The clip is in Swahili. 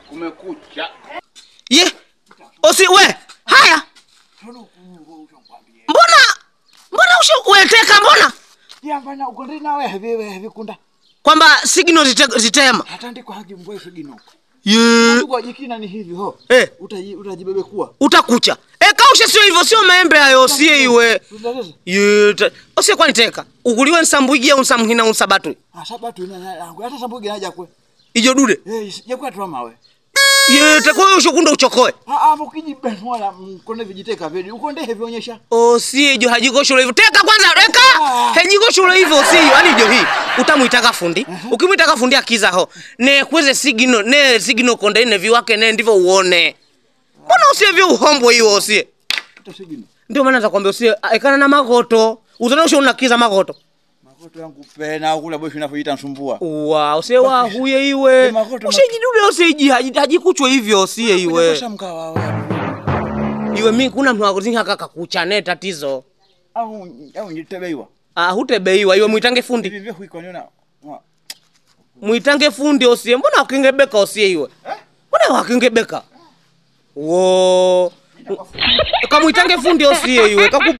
Kumekucha. Ye. Osi we. Haya. Mbona ushaweteka mbona? Yambana ukondri nawe hevi kunda. Kwamba signal zitema. Atandiko haki mbwe signal. Ye. Kwa jikina ni hivi ho. Utajibebe kuwa. Utakucha. Kausha sio hivyo, sio maembe hayo, sie iwe. Ye. Osi kwani teka. Ukuliwe nsambuigi au nsamhina unsabatu. Sabatu ina hata sambuigi naja kwe. Ijo dude. Yakwa trama we. Ye, takoyo ushokunda uchokoe. Mukiji benwala mkonde vijiteka vedi. Ukonde hevi onyesha. Si ijo hajikoshulo hivyo. Teka kwanza, reka. Hajikoshulo hivyo si ijo, ani ijo hii. Utamuitaka fundi. Ukimuitaka fundi akiza ho. Ne kweze signal konde ine viwake ne ndivyo uone. Mbona usiye vyo uhombo hiyo usiye? Ndio maana nitakwambia usiye ekana na magoto. Uzana unakiza magoto. Magoto yangu pena kula boshi nafuita nsumbua. Usiye wa huye iwe. Ushijidude usiji hajikuchwe hivyo usiye iwe. Iwe mimi kuna mtu akozinga kaka kuchane tatizo. Au nitebeiwa. Hutebeiwa iwe muitange fundi. Hivi huiko niona. Muitange fundi usiye. Mbona wakingebeka usiye iwe? Mbona wakingebeka? Wo. Kamuitange fundi usiye iwe.